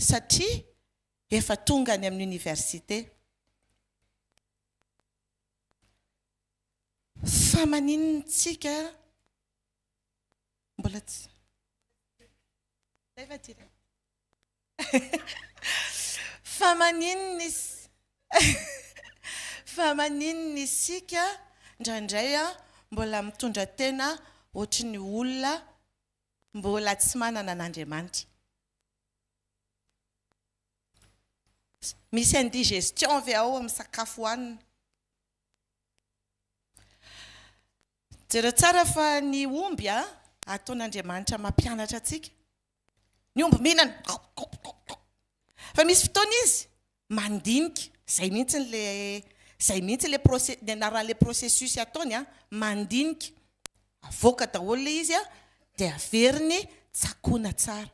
satria efa tonga any amin'ny université. Fa maninontsika mbola tsy fa maninona isika indraindray mbola mitondra tena ohatry ny olona mbola tsy manana an'Andriamanitra. Misy indigestion avy ao amin'ny sakafo hohanina. Jereo tsara fa ny omby ataon'Andriamanitra mampianatra antsika. Ny omby mihinana. Fa misy fotoana izy mandinika. Zay mihitsy le anaran'le processus ataony mandinika. Avoaka daholo le izy dia averiny tsakoana tsara.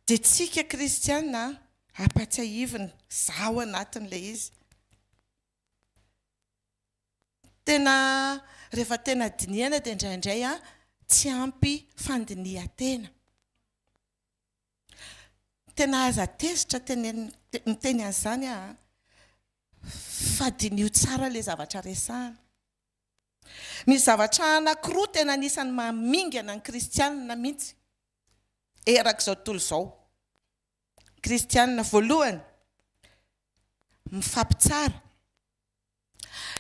Dia tsika kristiana apatsiahivina zao anatin'le izy. Tena rehefa tena dinihana dia indraindray tsy ampy fandinihan-tena. Tena aza tezitra miteny an'izany fa dinio tsara le zavatra resahana. Misy zavatra anankiroa tena anisan'ny mamingana ny kristianina mihitsy erak'izao tontolo izao. Kristianina voalohany mifampitsara.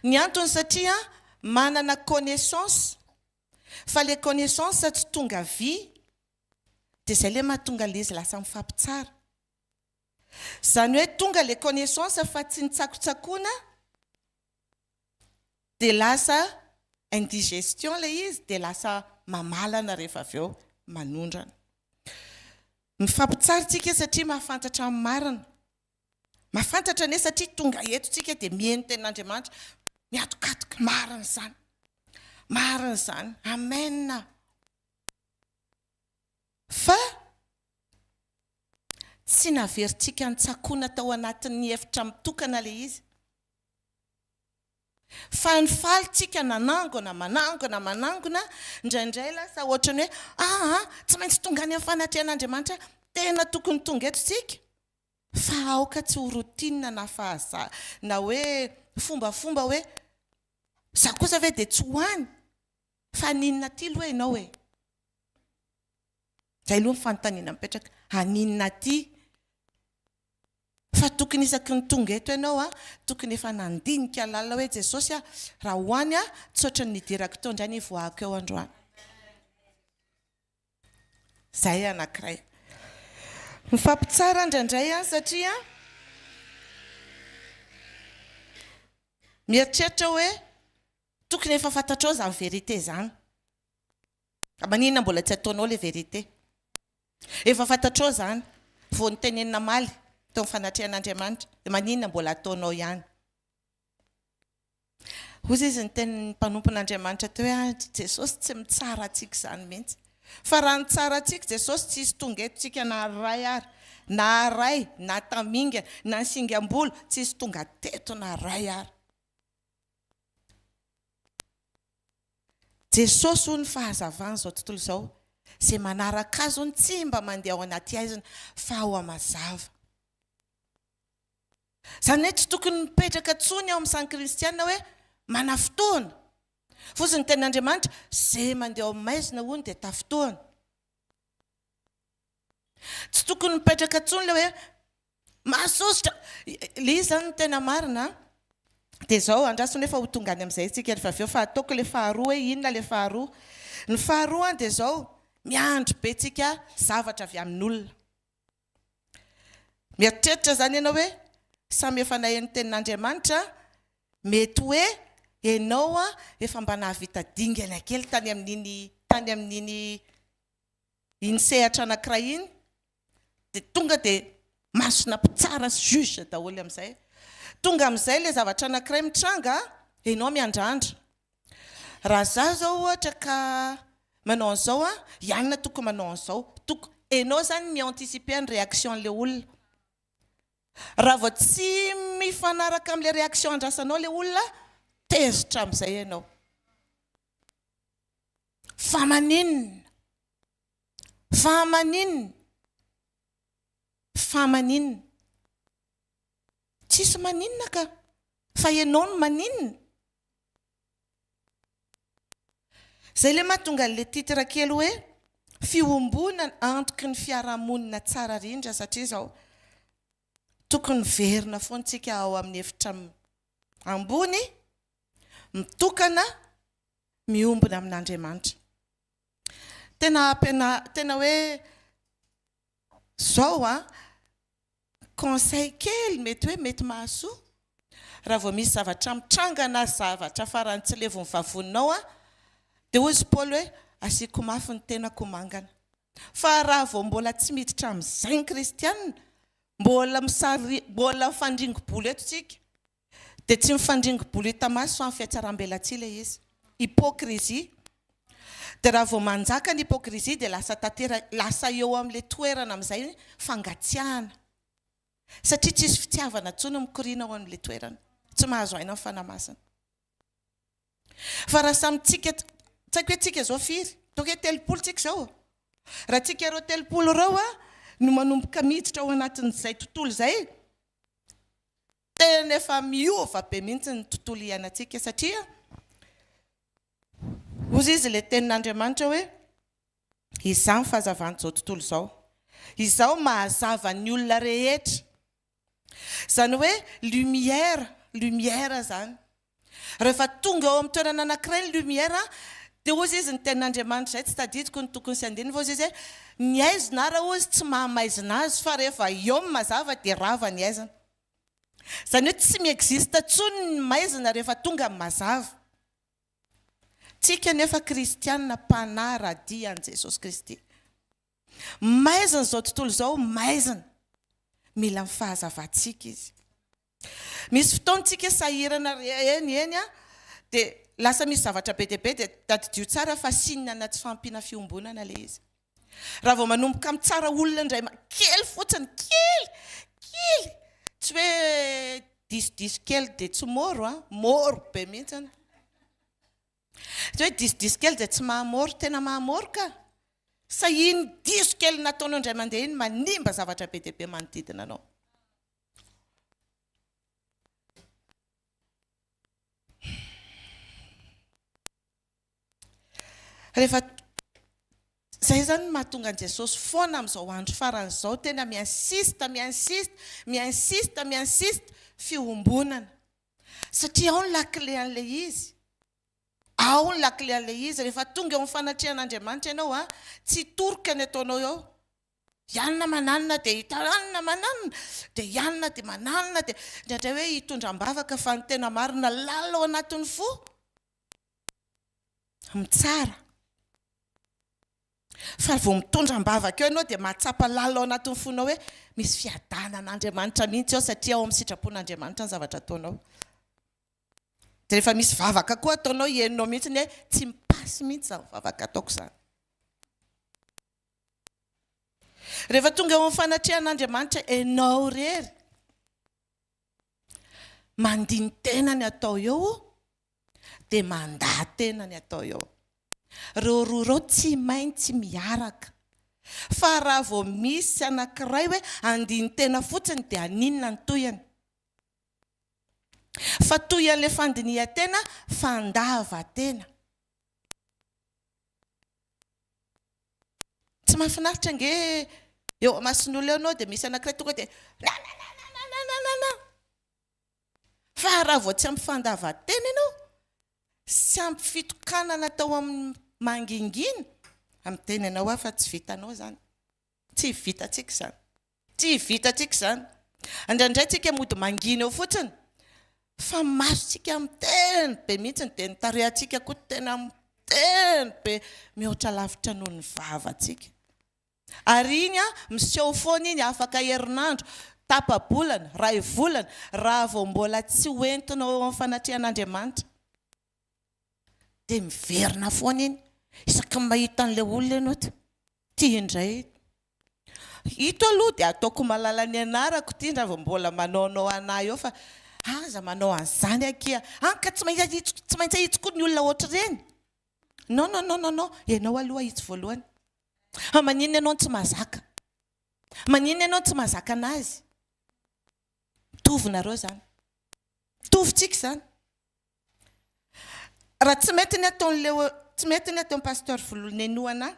Ny antony satria manana connaissance, fa le connaissance tsy tonga vy, dia izay le mahatonga le izy lasa mifampitsara. Izany hoe tonga le connaissance fa tsy nitsakotsakoana, dia lasa indigestion le izy, dia lasa mamalana rehefa avy eo manondrana. Mifampitsara tsika satria mahafantatra amin'ny marina. Mahafantatra ane satria tonga eto tsika dia mihaino tenin'Andriamanitra. Miatokatoka marina izany. Marina izany. Amen. Fa tsy naverintsika nitsakoana tao anatin'ny efitra mitokana le izy. Fa ny falitsika manangona, indraindray lasa ohatrany hoe tsy maintsy tonga any amin'ny fanatrehan'Andriamanitra, tena tokony tonga eto tsika. Fa aoka tsy ho routine na fahaza na hoe fombafomba hoe za kosa ve dia tsy hoany, fa ninona ty aloha ianao e. Zay aloha ny fanontaniana mipetraka, aninona ty? Fa tokony isaky ny tonga eto ianao tokony efa nandinika lalina hoe Jesosy raha hoany tsotra ny nidirako tao indray ny voako eo androany. Zay anankiray. Mifampitsara indraindray satria mieritreritra hoe tokony efa fantatrao izany vérité izany. Maninona mbola tsy ataonao le vérité? Efa fantatrao izany, vao nitenenina maly tao amin'ny fanatrehan'Andriamanitra, dia maninona mbola ataonao ihany? Hoy izy ny mpanompon'Andriamanitra teo hoe Jesosy tsy mitsara antsika izany mihitsy. Fa raha nitsara antsika Jesosy tsy isy tonga eto tsika na ray ary, na ray, na taminga, na singam-bolo, tsy isy tonga teto na ray ary. Jesosy hoy ny fahazavana izao tontolo izao, izay manaraka azy hoy tsy mba mandeha ao anaty aizina fa ao amazava. Izany hoe tsy tokony mipetraka tsony ao amin'ny sany kristianina hoe manafotoana. Fosiny tenin'Andriamanitra, izay mandeha ao amin'ny maizina hono dia tafotoana. Tsy tokony mipetraka tsony le hoe mahasositra. Le izy zany tena marina. Dia izao andrasony efa ho tonga any amin'izay tsika rehefa avy eo, fa ataoko le faharoa hoe inona le faharoa. Ny faharoa dia izao miandry be tsika zavatra avy amin'ny olona. Mieritreritra izany ianao hoe samy efa naheno tenin'Andriamanitra, mety hoe ianao efa mba nahavita dingana kely tany amin'iny sehatra anankiray iny, dia tonga dia masona mpitsara sy juge daholo amin'izay. Tonga amin'izay le zavatra anankiray mitranga, ianao miandrandra. Raha za zao ohatra ka manao an'izao ianona tokony manao an'izao. Ianao zany mi-anticiper ny réaction le olona. Raha vao tsy mifanaraka amin'le réaction andrasanao le olona, tezitra amin'izay ianao. Fa maninona? fa maninona tsisy maninona ka fa ianao no maninona. Zay le mahatonga le titre kely hoe fiombonana antoky ny fiarahamonina tsara rindra, satria zao tokony verina foantsika ao amin'ny efitra ambony mitokana miombona amin'Andriamanitra. Tena hoe zao conseil kely mety mahasoa raha vao misy zavatra mitrangana zavatra farany tsy levon'ny vavoninao dia hozy Paul hoe asiako mafy ny tenako mangana. Fa raha vao mbola tsy miditra amin'izay ny kristianina, mbola mifandringom-bolo eto tsika, dia tsy mifandringom-bolo hitamaso fa fiatsaram-belatsila izy. Hypocrisie. Dia raha vao manjaka ny hypocrisie dia lasa eo amin'ilay toerana amin'izay fangatsiahana. Satria tsisy fitiavana intsony mikorina ao amin'ilay toerana. Tsy mahazo aina amin'ny fanamasina. Fa raha samy tsika, tsy haiko hoe tsika zao firy, toka hoe 30 tsika zao. Raha tsika ireo 30 ireo no manomboka miditra ao anatin'izay tontolo izay, tena efa miova be mihitsy ny tontolo iainantsika, satria hozy izy ilay tenin'Andriamanitra hoe izao ny fahazavan'izao tontolo izao. Izao mahazava ny olona rehetra. Zany hoe lumière zany. Rehefa tonga ao amin'ny toerana anankiray ny lumière, dia hozy izy ny tenin'Andriamanitra izay tsy tadidiko ny tokony sy andiny, fa hozy izy ny aizina raha hozy tsy mahamaizina azy, fa rehefa eo amin'ny mazava dia rava ny aizina. Zany hoe tsy miexista intsony ny maizina rehefa tonga amin'ny mazava. Tsika nefa kristianina mpanara-dia an' Jesosy Kristy. Maizina izao tontolo izao, maizina. Mila mifahazavantsika izy. Misy fotoantsika sahirana eny dia lasa misy zavatra be dia be dia tadidio tsara fa sinina na tsy fampina fiombonana le izy. Raha vao manomboka mitsara olona indray kely fotsiny, kely. Tsy hoe diso kely dia tsy moro be mihitsy. Tsy hoe diso kely dia tsy mahamoro, tena mahamoro ka. Sa iny diso kely nataonao indray mandeha iny manimba zavatra be dia be manodidina anao. Rehefa zay zany mahatonga an' Jesosy foana amin'izao andro faran'izao tena miinsiste fiombonana. Satria ao ny lakile an'ilay izy. Ao ny lakile an'ilay izy. Rehefa tonga eo amin'ny fanatrehan'Andriamanitra ianao tsy toroka ny ataonao eo. Ianona mananina dia hitanana mananina, dia ianona dia mananina, dia indray hoe hitondram-bavaka fa ny tena marina lalina ao anatin'ny fo. Mitsara. Fa vao mitondram-bavaka eo ianao dia mahatsapa lalina ao anatin'ny fonao hoe misy fiadanan'Andriamanitra mihitsy ao, satria ao amin'ny sitrapon'Andriamanitra ny zavatra ataonao. Dia rehefa misy vavaka koa ataonao henonao mihitsy ny hoe tsy mipasy mihitsy izany vavaka ataoko izany. Rehefa tonga eo amin'ny fanatrehan'Andriamanitra ianao rery, mandiny tena ny atao eo dia mandahy tena ny atao eo. Reo roa ireo tsy maintsy miaraka. Fa raha vao misy anankiray hoe andiny tena fotsiny dia aninona ny toyany. Fa toyan'ilay fandinihan-tena fandava-tena. Tsy mahafinaritra nge eo mason'olona ianao dia misy anankiray tonga dia na. Fa raha vao tsy ampy fandava-tena ianao, sy ampy fitokanana tao amin'ny mangingina, amin'ny tena ianao fa tsy vitanao zany. Tsy vitatsika izany. Indraindray tsika mody mangina eo fotsiny, fa masotsika amin'ny tena be mihitsy dia nitarehantsika koa tena be mihoatra lavitra noho ny vavantsika. Ary iny miseho foana iny afaka herinandro, tapa-bolana, ray volana, raha vao mbola tsy hoentinao eo amin'ny fanatrehan'Andriamanitra. Dia miverina foana iny. Isaky mahita an'ilay olona ianao tia indray. Ito aloha dia ataoko malala ny anarako ity raha vao mbola manaonao anahy eo fa aza manao an'izany akia. Ka tsy maintsy ahitsy koa ny olona ohatr'ireny. Non. Ianao aloha ahitsy voalohany. Maninona ianao tsy mahazaka? Maninona ianao tsy mahazaka anazy? Mitovy zany. Mitovitsika zany. Raha tsy mety ny ataon'ny pasteur volony enoana.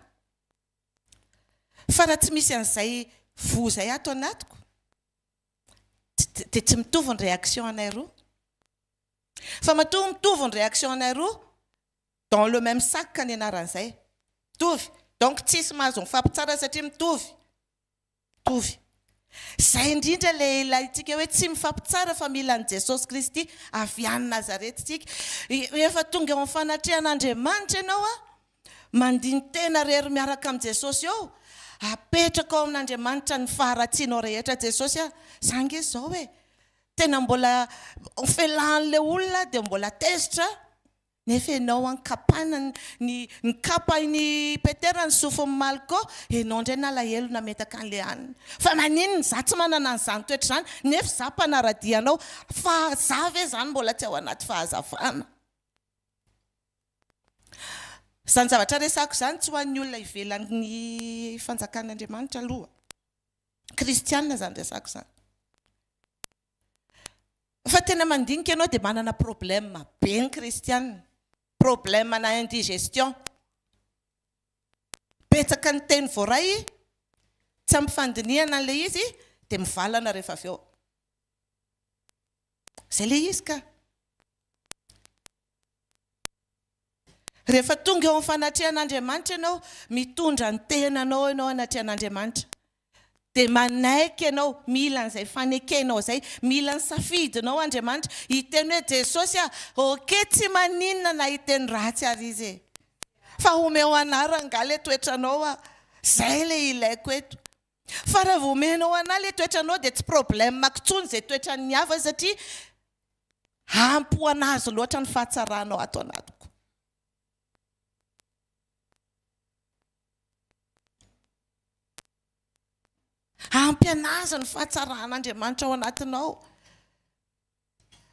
Fa raha tsy misy an'izay voa izay ato anatiko, dia tsy mitovy ny réaction anay roa. Fa matoa mitovy ny réaction anay roa dans le même sac ka ny anaran'izay. Mitovy. Donc tsisy mahazo mifampitsara satria mitovy. Mitovy. Zay indrindra ilay itsika hoe tsy mifampitsara fa mila an'i Jesosy Kristy avy any Nazareta tsika. Rehefa tonga eo amin'ny fanatrehan'Andriamanitra ianao mandiny tena rery miaraka amin'ny Jesosy eo, apetraka ao amin'Andriamanitra ny faharatsianao rehetra. Jesosy zange izao hoe tena mbola felahan'ilay olona dia mbola tezitra. Nefa ianao ankapana ny kapain'ny Petera ny sofiny Malko, ianao indray nalahelo nametaka an'ilay hanina. Fa maninona za tsy manana an'izany toetra izany, nefa za mpanaradianao, fa za ve zany mbola tsy ao anaty fahazavana. Zany zavatra resako zany tsy ho an'ny olona ivelan'ny fanjakan'Andriamanitra aloha. Kristianina zany resako zany. Fa tena mandinika ianao dia manana problème be ny kristianina. Problème na indigestion. Betsaka ny teny voaray, tsy ampifandinihana an'ilay izy, dia mivalana rehefa avy eo. Izay ilay izy ka. Rehefa tonga eo amin'ny fanatrehan'Andriamanitra ianao, mitondra ny tenanao ianao anatrehan'Andriamanitra. Dia manaiky ianao, mila an'izay fanekenao izay, mila ny safidinao Andriamanitra, hiteny hoe Jesosy tsy maninona na hiteny ratsy ary izy. Fa omeo anaranga ilay toetranao izay ilay ilaiko eto. Fa raha vao omenao anahy ilay toetranao dia tsy problème mankitsony izay toetrany ny hafa satria ampy ho anazy loatra ny fahatsaranao ato anatiko. Ampy anazy ny fahatsaran'Andriamanitra ao anatinao.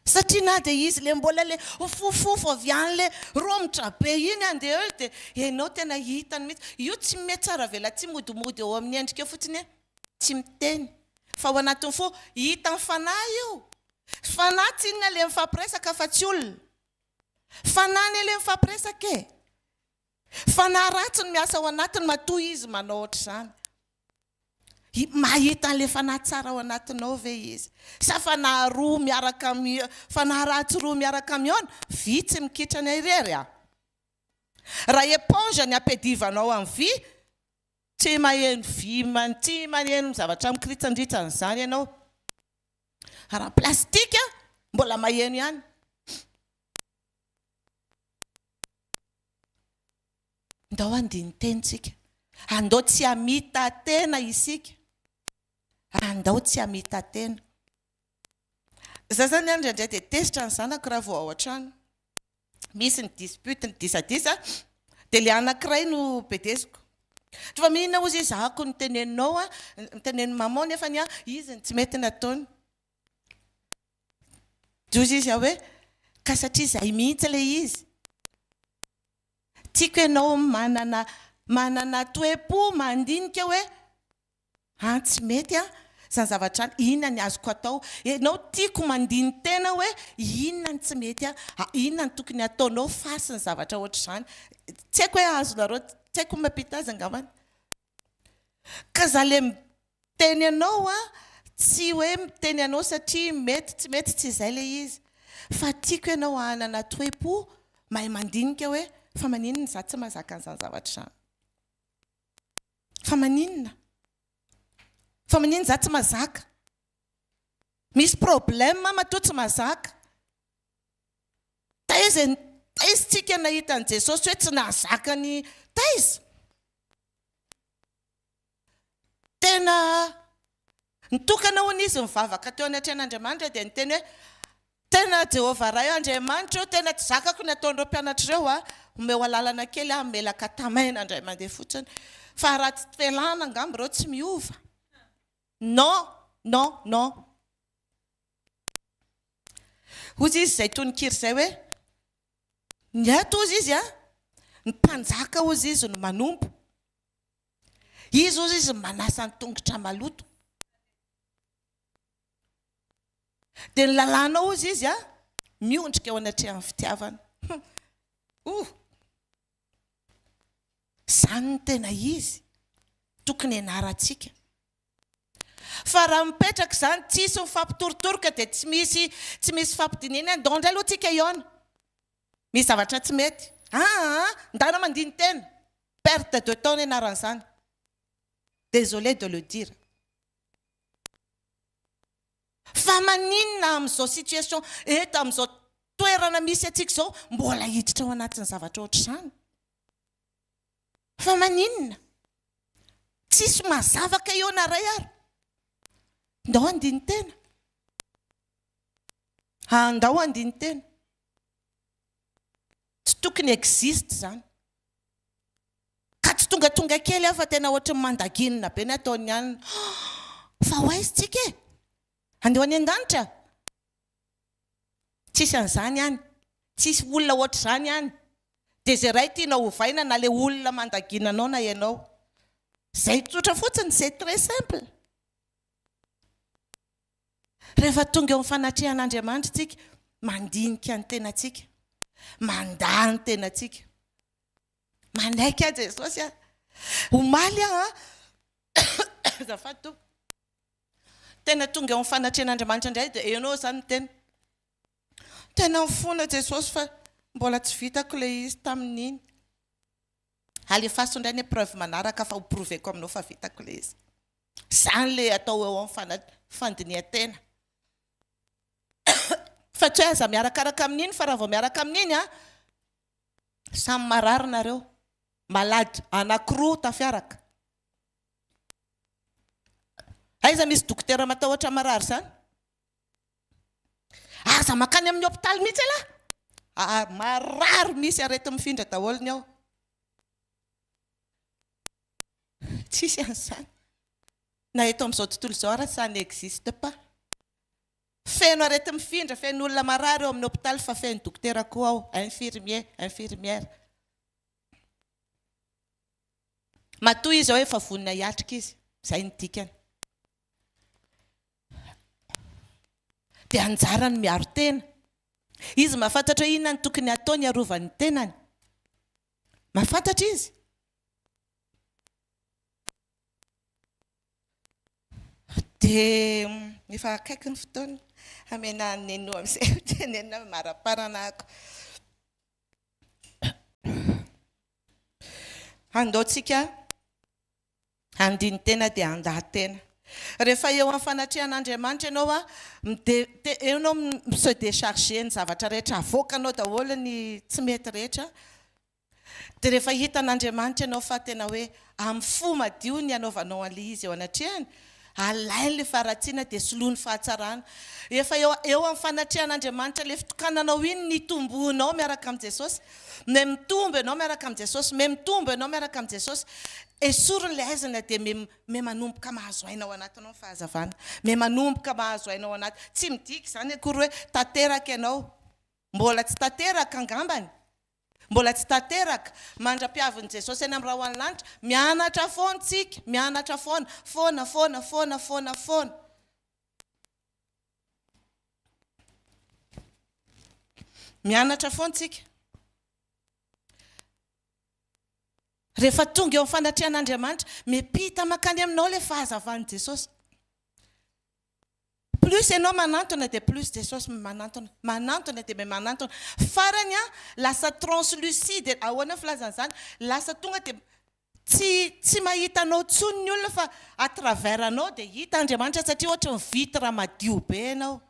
Satria na dia izy le mbola le fofofo avy any le romitra be iny andeha eo dia ianao tena hitany mihitsy. Io tsy metsara vela tsy modimody eo amin'ny endrika eo fotsiny tsy miteny. Fa ao anatiny fo hita ny fanahy io. Fanahy tsy inona le mifampiresaka fa tsy olona. Fanahy ny le mifampiresaka e. Fanahy ratsy ny miasa ao anatiny matoa izy manao ohatr'izany. Mahita an'ilay fanahy tsara ao anatinao ve izy? Sa fanahy roa miaraka fanahy ratsy roa miaraka mihaona, vitsy mikitrana irery Raha éponge ny ampedivanao amin'ny vy, tsy maheno vy, tsy maheno zavatra mikiritsan-dritsana izany ianao. Raha plastika mbola maheno ihany. Ndao andiny tenitsika. Andao tsy hamita tena isika. Andao tsy hamita tena. Za zany andray dia tesitra ny zanako raha vao ao an-trano. Misy ny dispute, ny disadisa, dia ilay anankiray no bedesiko. Rehefa mihinana ozy izy zahako ny teneninao, ny tenenin maman nefa izy tsy mety nataony. Dozy izy hoe, ka satria izay mihitsy ilay izy. Tiako ianao manana toe-po mandinika hoe tsy mety zany zavatra inona ny azoko atao. Ianao tiako mandiny tena hoe inona ny tsy mety inona ny tokony ataonao fasy ny zavatra ohatr'izany. Tsy haiko hoe azonareo, tsy haiko mampita azy angambany. Ka za le miteny anao tsy hoe miteny anao satria mety tsy mety tsy izay le izy. Fa tiako ianao hanana toe-po mahay mandinika hoe fa maninona za tsy mahazaka an'izany zavatra izany. Fa maninona? Fa maninona za tsy mahazaka? Misy problème matoa tsy mahazaka. Taizintsika nahita an' Jesosy hoe tsy nahazaka ny taiza. Tena nitokana hono izy mivavaka teo anatrehan'Andriamanitra dia niteny hoe tena Jehovah ray Andriamanitra tena tsy zakako ny ataon'ireo mpianatra ireo omeo alalana kely melaka tamaina indray mandeha fotsiny. Fa raha tsy felana angamba ireo tsy miova. Non, non, non. Ozy izy izay tononkira izay hoe ny ato ozy izy ny mpanjaka ozy izy no manompo. Izy ozy izy manasa ny tongotra maloto. Dia ny lalànao ozy izy miondrika eo anatrehan'ny fitiavana. Izany ny tena izy tokony ianarantsika. Fa raha mipetraka izany tsisy mifampitorotoroka dia tsy misy fampidinina any. Ndray aloha tsika iona. Misy zavatra tsy mety. Ndana mandiny tena. Perte de temps ianaran'izany. Désolé de le dire. Fa maninona amin'izao situation eto amin'izao toerana misy atsika izao mbola hiditra ao anatin'ny zavatra ohatr'izany. Fa maninona? Tsisy mazavaka eo na ray ary. Ndao andiny tena. Ndao andiny tena. Tsy tokony existe izany. Ka tsy tonga kely aho fa tena ohatran'ny mandaginina be ny ataony ihany. Fa hoaizy tsika e. Andeho any an-danitra. Tsisy an'izany ihany. Tsisy olona ohatr'izany ihany. Dia izay iray tianao hovaina na ilay olona mandaginanao na ianao. Izay tsotra fotsiny, c'est très simple. Rehefa tonga eo amin'ny fanatrehan'Andriamanitra tsika, mandinika ny tenatsika. Mandà ny tenatsika. Manaiky ahy Jesosy omaly aho zafady to. Tena tonga eo amin'ny fanatrehan'Andriamanitra indray dia ianao izany ny tena. Tena mifona Jesosy fa mbola tsy vitako ilay izy tamin'iny. Alefaso indray ny preuve manaraka fa ho proveko aminao fa vitako ilay izy. Izany ilay atao eo amin'ny fandinihan-tena. Fa tsy hoe aza miarakaraka amin'iny fa raha vao miaraka amin'iny samy marary nareo. Malady anankiroa tafiaraka. Aiza misy dokotera matahotra marary izany? Aza makany amin'ny hôpitaly mihitsy ala. Marary misy arety mifindra daholo ao. Tsisy an'izany. Na eto amin'izao tontolo izao ary ça n'existe pas. Feno arety mifindra, feno olona marary eo amin'ny hôpitaly fa feno dokotera koa ao, infirmière. Matoa izy ao efa vonina hiatrika izy. Izay ny dikany. Dia anjara ny miaro tena. Izy mahafantatra hoe inona ny tokony ataony hiarovany tenany. Mahafantatra izy. Dia efa akaiky ny fotoana. Amena neno amin'izay tenenina mara-parana ako. Andaontsika andiny tena dia andà tena. Rehefa eo amin'ny fanatrehan'Andriamanitra ianao se décharger ny zavatra rehetra, avoakanao daholo ny tsy mety rehetra. Dia rehefa hitan'Andriamanitra ianao fa tena hoe amin'ny fo madio ny anaovanao an'ilay izy eo anatrehany, alainy ilay faharatsiana dia soloany fahatsarana. Efa eo amin'ny fanatrehan'Andriamanitra ilay fitokananao iny ny tombonao miaraka amin'ny Jesosy. Me mitombo ianao miaraka amin'ny Jesosy, me mitombo ianao miaraka amin'ny Jesosy. Esoriny ilay aizana dia me manomboka mahazo ainao anatinao ny fahazavana. Me manomboka mahazo ainao anaty. Tsy midika izany akory hoe tanteraka ianao. Mbola tsy tanteraka angambany. Mbola tsy tanteraka. Mandra-piavin'i Jesosy eny amin'ny raha lanitra. Mianatra foana tsika. Mianatra foana. Foana. Mianatra foana tsika. Rehefa tonga eo amin'ny fanatrehan'Andriamanitra, miampita makany aminao ilay fahazavan'i Jesosy. Plus ianao manantona dia plus Jesosy manantona. Manantona dia manantona. Farany lasa translucide. Ahoana filazana izany? Lasa tonga dia tsy mahita anao tsony ny olona fa à travers anao dia hita Andriamanitra satria ohatra ny vitra madio be ianao.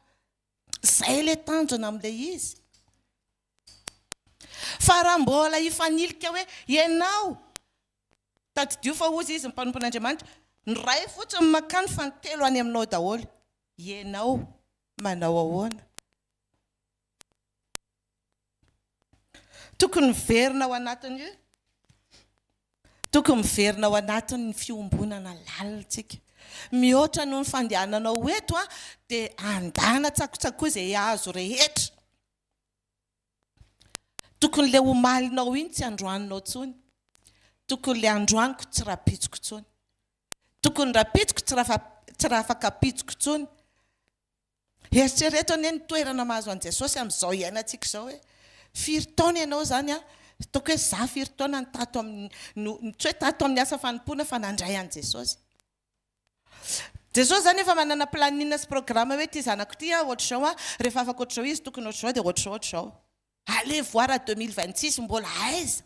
Izay ilay tanjona amin'ilay izy. Fa raha mbola hifanilika hoe ianao tadidio fa ozy izy mpanompon'Andriamanitra, ny ray fotsiny makany fa ny telo any aminao daholo. Ianao manao ahoana? Tokony miverina ao anatiny io. Tokony miverina ao anatiny fiombonana lalintsika. Mihoatra noho ny fandehananao eto dia andana tsakotsako izay azo rehetra. Tokony ilay omalinao iny tsy androaninao tsony. Tokony ilay androaniko tsy rapitsiko tsony. tokony rapitsiko tsy raha afaka apitsiko tsony. Eritrereto anie ny toerana mahazo an' Jesosy amin'izao iainantsika izao hoe firy taona ianao zany ataoko hoe za firy taona nitato tsy hoe tato amin'ny asa fanompoana fa nandray an' Jesosy. Jesosy zany efa manana planina sy programme hoe ty zanako ty ohatr'izao rehefa afaka ohatr'izao izy tokony ohatr'izao dia ohatr'izao. Allez voir à 2026 mbola aiza.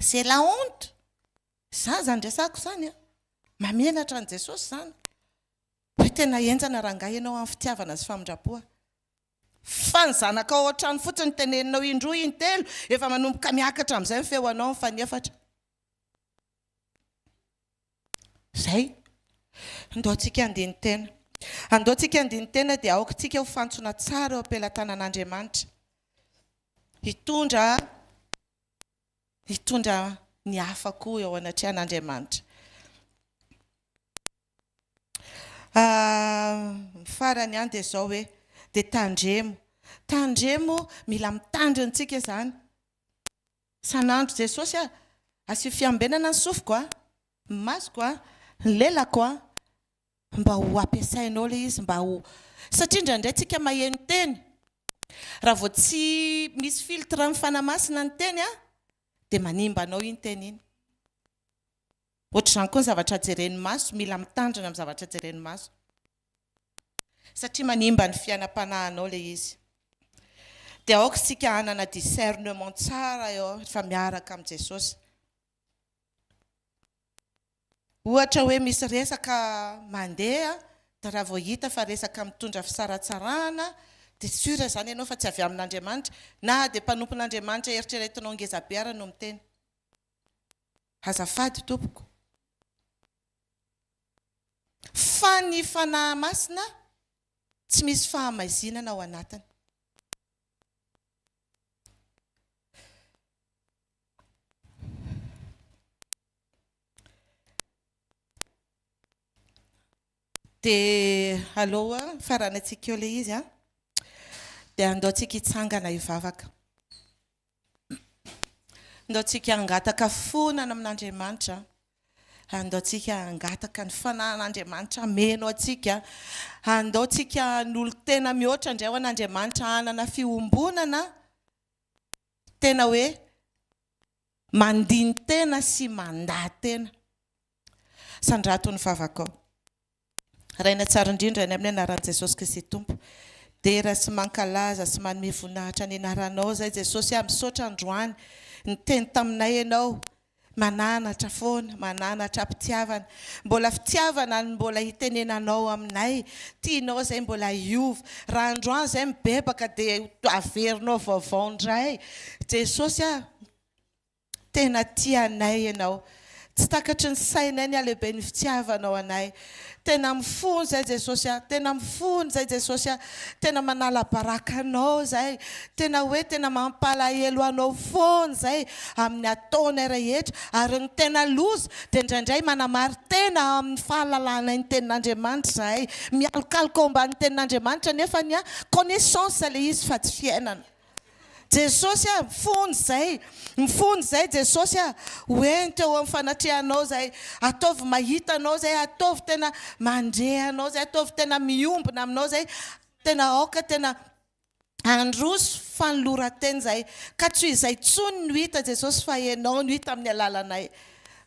C'est la honte. Za zany resako zany mamenatra an' Jesosy zany. Hoe tena enjana rangahy ianao amin'ny fitiavana sy famindrapoa. Fa ny zanaka ao an-trano fotsiny teneninao indroa intelo efa manomboka miakatra amin'izay ny feonao mifanefatra. Zay. Andaontsika andiny tena. Andaontsika andiny tena dia aokantsika ho fantsona tsara eo am-pelatanan'Andriamanitra. Hitondra ny hafa koa eo anatrehan'Andriamanitra. Farany ihany dia izao hoe dia tandremo. Tandremo mila mitandrina antsika izany. Sanandro Jesosy asio fiambenana ny sofiko ny masoko ny lelako mba ho ampiasainao ilay izy mba ho satria indraindray tsika maheno teny. Raha vao tsy misy filtre amin'ny fanamasina ny teny dia manimba anao iny teny iny. Ohatr'izany koa ny zavatra jeren'ny maso, mila mitandrina amin'ny zavatra jeren'ny maso. Satria manimba ny fiainam-panahinao ilay izy. Dia aoka isika hanana discernement tsara eo rehefa miaraka amin'ny Jesosy. Ohatra hoe misy resaka mandeha, dia raha vao hita fa resaka mitondra fisaratsarana, dia sura zany ianao fa tsy avy amin'Andriamanitra, na dia mpanompon'Andriamanitra eritreretinao ngezabe ara no miteny. Azafady tompoko. Fa ny fanahy masina tsy misy fahamaizinana ao anatiny. Dia aloha farana antsika eo ilay izy dia andaontsika hitsangana hivavaka. Andaontsika hangataka fonana amin'Andriamanitra. Andaontsika hangataka ny fanahin'Andriamanitra meno antsika. Andaontsika n'olo tena mihoatra indray ho an'Andriamanitra hanana fiombonana. Tena hoe mandiny tena sy mandahy tena. Sandrato ny vavakao. Raina tsara indrindra any amin'ny anaran'i Jesosy Kristy Tompo. Dera sy mankalaza sy manome voninahitra ny anaranao zay Jesosy misaotra androany. Niteny taminay ianao mananatra foana, mananatra mpitiavana. Mbola fitiavana ny mbola hitenenanao aminay. Tianao zay mbola hiova. Raha androany zay mibebaka dia averinao vaovao indray. Jesosy tena tianay ianao. Tsy takatry ny sainay ny alehibe ny fitiavanao anay. Tena mifony zay Jesosy tena mifony zay Jesosy tena manala barakanao zay. Tena hoe tena mampalahelo anao foana zay amin'ny ataonay rehetra. Ary ny tena loza dia indraindray manamary tena amin'ny fahalalana ny tenin'Andriamanitra zay. Mialokaloka ao ambany tenin'Andriamanitra nefa ny connaissance ilay izy fa tsy fiainana. Jesosy mifony zay Jesosy hoenty eo amin'ny fanatrehanao zay. Ataovy mahita anao zay, ataovy tena mandrehanao zay, ataovy tena miombona aminao zay. Tena aoka tena androso fanoloran-teny zay. Ka tsy izay tsony no hita Jesosy fa ianao no hita amin'ny alalanay.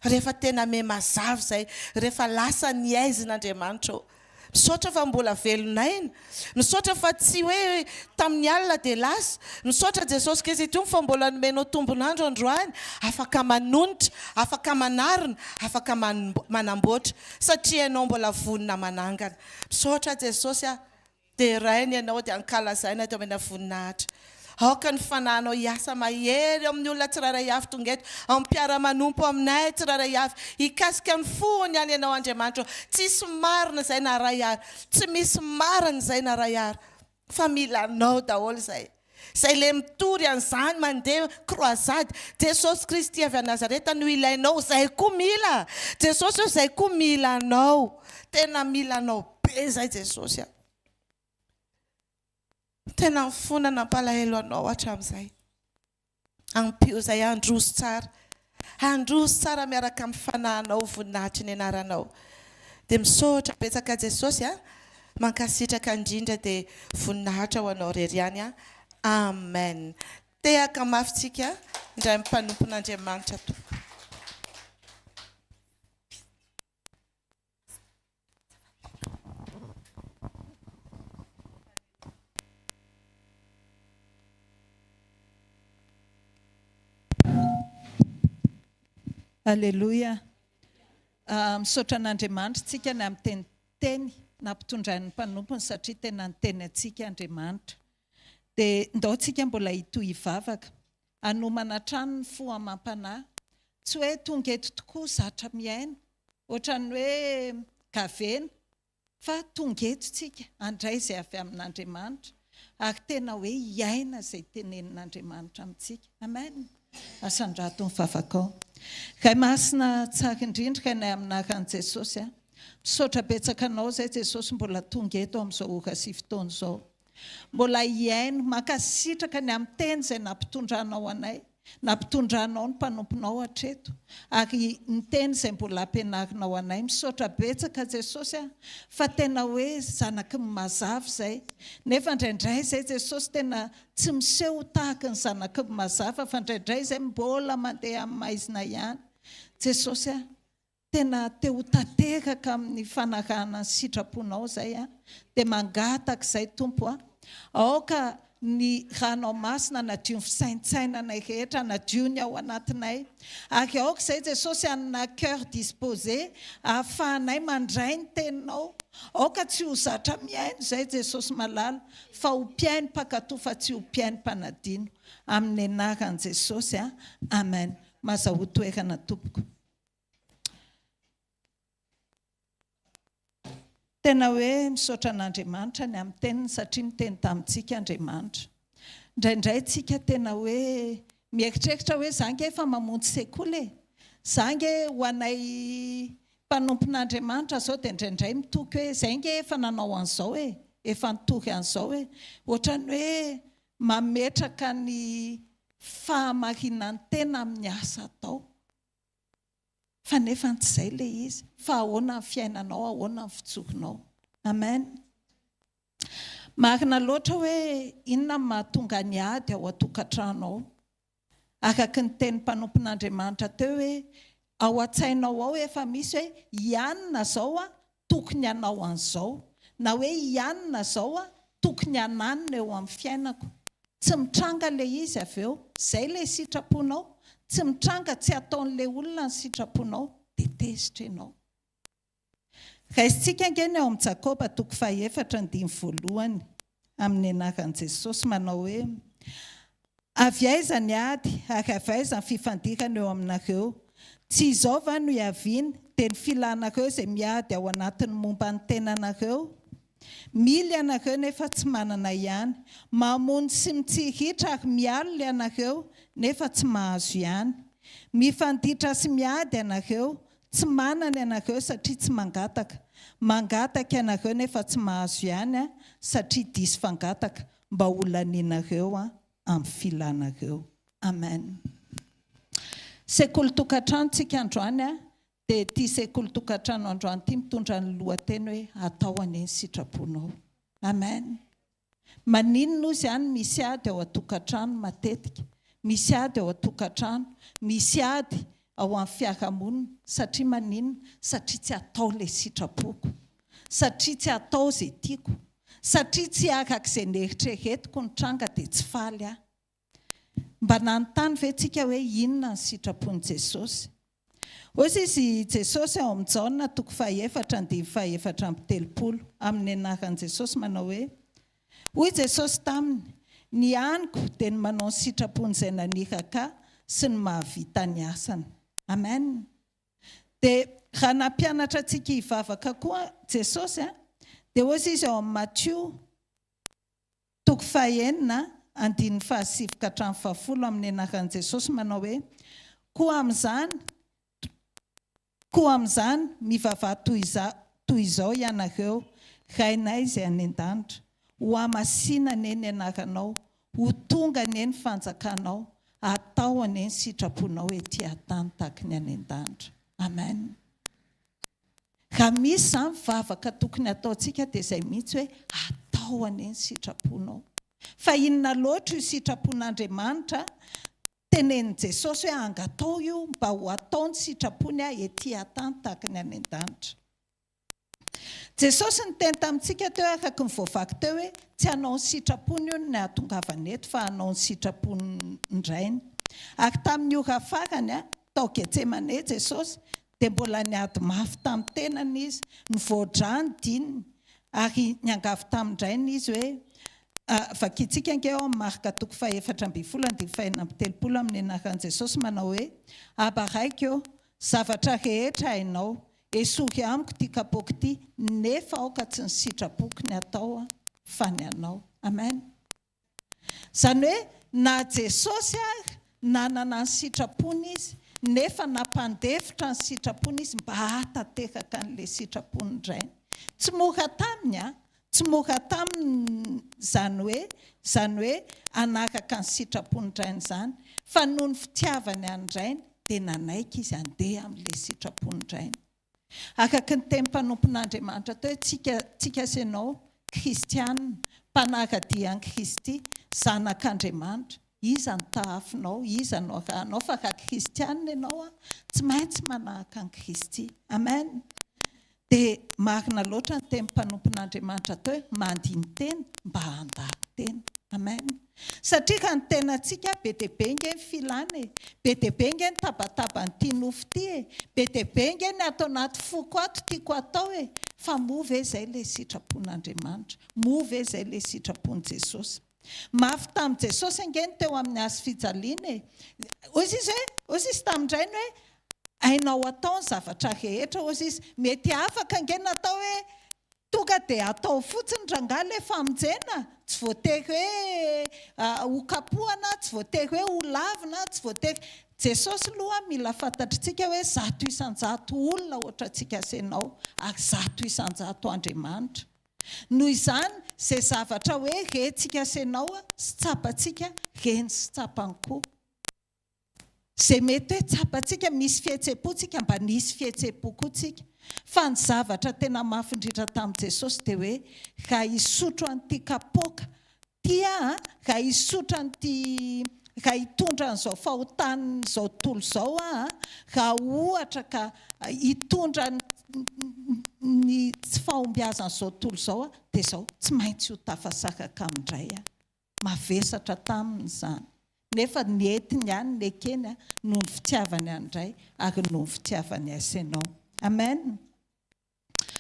Rehefa tena me mazava zay, rehefa lasa ny aizin'Andriamanitra. Misaotra fa mbola velonay. Misaotra fa tsy hoe tamin'ny alina dia lasa. Misaotra Jesosy Kristy Tompo fa mbola nomenao tombonandro androany. Afaka manonitra, afaka manarina, afaka manamboatra. Satria ianao mbola vonina manangana. Misaotra Jesosy dia rainy ianao dia ankalazaina teo amina voninahitra. Aoka ny fanahinao hiasa mahery amin'ny olona tsiraray avy tonga eto. Amin'ny mpiara-manompo aminay tsiraray avy. Hikasika ny fony any ianao Andriamanitra. Tsisy marina izay na ray ary. Tsy misy marina izay na ray ary. Fa mila anao daholo izay. Izay le mitory an'izany mandeha kroazady. Jesosy Kristy avy a Nazareta no ilainao. Izay koa mila. Jesosy izay koa mila anao. Tena mila anao be izay Jesosy. Tena mifona nampalahelo anao hatramin'izay. Ampio izay androso tsara. handroso tsara miaraka amin'ny fanahinao voninahitra ny anaranao. Dia misaotra betsaka Jesosy mankasitraka indrindra dia voninahitra ho anao rery ihany. Amen. Tehaka mafy tsika indray amin'ny mpanompon'Andriamanitra tompoko. Alléluia. Misaotra an'Andriamanitra tsika ny amin'ny teny nampitondrain'ny mpanompony satria tena niteny antsika Andriamanitra. Dia ndao tsika mbola hitohy hivavaka, hanomana trano ny fohamam-panahy, tsy hoe tonga eto tokoa zatra miaina, ohatran'ny hoe gavena, fa tonga eto tsika handray izay avy amin'Andriamanitra, ary tena hoe hiaina izay tenenin'Andriamanitra amintsika. Amen. Asandrato ny vavakao. Kay masina tsara indrindra kay nay aminarany Jesosy. Misaotra betsaka anao izay Jesosy mbola tonga eto amin'izao ora sy fotoana izao. Mbola hiaino mankasitraka ny amin'ny teny izay nampitondranao anay, nampitondranao ny mpanomponao hatreto, ary ny teny izay mbola ampianarinao anay. Misaotra betsaka Jesosy fa tena hoe zanaky ny mazava izay. Nefa indraindray izay Jesosy tena tsy miseho tahaka ny zanaky ny mazava, fa indraindray izay mbola mandeha amin'ny maizina ihany. Jesosy tena teo tanteraka amin'ny fanarahana ny sitraponao izay dia mangataka izay Tompo aoka ny ranao masina nadio ny fisaintsainanay rehetra, nadio ny ao anatinay, ary aoka izay Jesosy hanana cœur disposé ahafahanay mandray ny teninao, aoka tsy ho zatra miaino izay Jesosy malala, fa ho mpiaino mpakatoa fa tsy ho mpiaino mpanadino, amin'ny anaran'i Jesosy. Amen. Mazaho toerana tompoko. Tena hoe misaotra an'Andriamanitra ny amin'ny teniny satria niteny tamintsika Andriamanitra. Indraindray tsika tena hoe mieritreritra hoe zange efa mamonjy sekoly e. Zange ho anay mpanompon'Andriamanitra zao dia indraindray mitoky hoe zange efa nanao an'izao e, efa nitory an'izao e. Ohatrany hoe mametraka ny fahamarinan'ny tena amin'ny asa atao. Fa nefa tsy izay ilay izy, fa ahoana ny fiainanao, ahoana ny fitsorinao. Amen. Marina loatra hoe inona mahatonga ny ady ao an-tokantranao. Araka ny teny mpanompon'Andriamanitra teo hoe ao an-tsainao ao efa misy hoe ianona zao tokony hanao an'izao, na hoe ianona zao tokony hananina eo amin'ny fiainako. Tsy mitranga ilay izy avy eo, izay ilay sitraponao. Tsy mitranga, tsy ataon'ilay olona ny sitraponao, dia tezitra ianao. Raisitsika angeny ao amin'ny Jakoba 4:1 amin'ny anaran'i Jesosy manao hoe avy aiza ny ady ary avy aiza ny fifandirana eo aminareo. Tsy izao va no hiaviany dia ny filanareo izay miady ao anatin'ny momba ny tenanareo. Mily ianareo nefa tsy manana ihany, mamono sy mitsiritra ary mialina ianareo nefa tsy mahazo ihany. Mifanditra sy miady ianareo, tsy manana ianareo satria tsy mangataka. Mangataka ianareo nefa tsy mahazo ihany satria diso fangataka mba ho lanianareo amin'ny filanareo. Amen. Sekoly tokantrano tsika androany dia ity sekoly tokantrano androany ity mitondra ny lohateny hoe atao aneny sitraponao. Amen. Maninona izy ihany misy ady ao an-tokantrano matetika, misy ady ao an-tokantrano, misy ady ao amin'ny fiarahamonina, satria maninona? Satria tsy atao ilay sitrapoko, satria tsy atao izay tiako, satria tsy arak'izay neritreretiko ny tranga dia tsy faly aho. Mba nanontany ve tsika hoe inona ny sitrapon'i Jesosy? Ozy izy Jesosy ao amin'ny Jaona 4:7-7 amin'ny anaran'i Jesosy manao hoe hoy Jesosy taminy, ny aniko dia ny manao ny sitrapony izay naniraka sy ny mahavita ny asany. Amen. Dia raha nampianatra antsika hivavaka koa Jesosy dia ozy izy ao amin'ny Matthieu 5:1-7 amin'ny anaran'i Jesosy manao hoe koa amin'izany mivavah toy izao ianareo rainay izay any an-danitra, ho amasina neny anaranao, ho tonga neny fanjakanao, atao ane ny sitraponao ety an-tany tahaka ny any an-danitra. Amen. Raha misy zany mivavaka tokony ataontsika dia izay mihitsy hoe atao ane ny sitraponao. Fa inona loatra io sitrapon'Andriamanitra? Tenenin' Jesosy hoe angatao io mba ho atao ny sitrapony ety an-tany tahaka ny any an-danitra. Jesosy niteny tamintsika teo araka ny voavaky teo hoe tsy hanao ny sitrapony io ny ahatongavany eto fa hanao ny sitrapony indrainy. Ary tamin'io rafarany tao Getsemane Jesosy dia mbola niady mafy tamin'ny tenany izy, nivoadrany dininy ary niangavy tamin'indrainy izy hoe vakitsika ange eo amin'ny marika 4:7-7 amin'ny anaran'i Jesosy manao hoe aba raiko zavatra rehetra hainao esory amiko ty kapoaka ty nefa aoka tsy ny sitrapoko ny atao fa ny anao. Amen. Zany hoe na Jesosy ary nanana ny sitrapony izy nefa nampandefitra ny sitrapony izy mba hatateraka an'ilay sitrapony indrainy. Tsy mora taminy tsy mora taminy zany hoe anaraka ny sitrapony indrainy zany, fa noho ny fitiavany an'indrainy dia nanaiky izy andeha amin'ilay sitrapony indrainy. Araka ny teny mpanompon'Andriamanitra teo tsika senao kristianina mpanaradian'i Kristy zanak'Andriamanitra, iza ny tahafinao, iza no rahanao, fa raha kristianina ianao tsy maintsy manaraka an'i Kristy. Amen. Dia marina loatra ny teny mpanompon'Andriamanitra teo hoe mandiny tena mba handary tena. Amen. Satria raha ny tenantsika be dia be nge ny filany, be dia be nge ny tabataba nyity nofo ty, be dia be nge ny atao anaty foko ato tiako atao fa move izay ilay sitrapon'Andriamanitra, move izay ilay sitrapon'i Jesosy. Mafy tamin'i Jesosy angeny teo amin'ny hazo fijaliana ozy izy tamin'indrainy hoe hainao atao ny zavatra rehetra, ozy izy mety afaka angeny natao hoe tonga dia atao fotsiny rangaha ilay famonjena, tsy voatery hoe ho kapohana, tsy voatery hoe ho lavina, tsy voatery. Jesosy aloha mila fantatritsika hoe 100 olona ohatra tsika senao ary 100 Andriamanitra. Noho izany izay zavatra hoe rentsika senao sy tsapantsika reny sy tsapany koa. Izay mety hoe tsapantsika misy fihetsem-potsika mba nisy fihetsem-po koa tsika. Fa ny zavatra tena mafindritra tamin'i Jesosy dia hoe raha hisotro an'ity kapoaka tia, raha hisotro an'ity, raha hitondra an'izao fahotany izao tontolo izao raha ohatra ka hitondra ny tsy fahombiazan'izao tontolo izao dia izao tsy maintsy ho tafasaraka amindray. Mavesatra taminy izany. Nefa nientiny ihany ny ekeny noho ny fitiavany andray ary noho ny fitiavany asenao. Amen.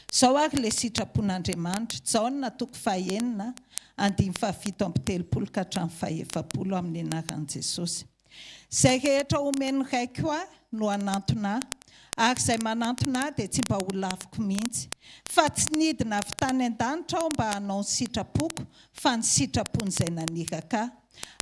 Zao ary ilay sitrapon'Andriamanitra, Jaona 5:7-7 amin'ny anaran'i Jesosy. Izay rehetra omeny raiko no anantona ary izay manantona dia tsy mba ho laviko mihitsy, fa tsy nidina avy tany an-danitra aho mba hanao ny sitrapoko fa ny sitrapony izay naniraka.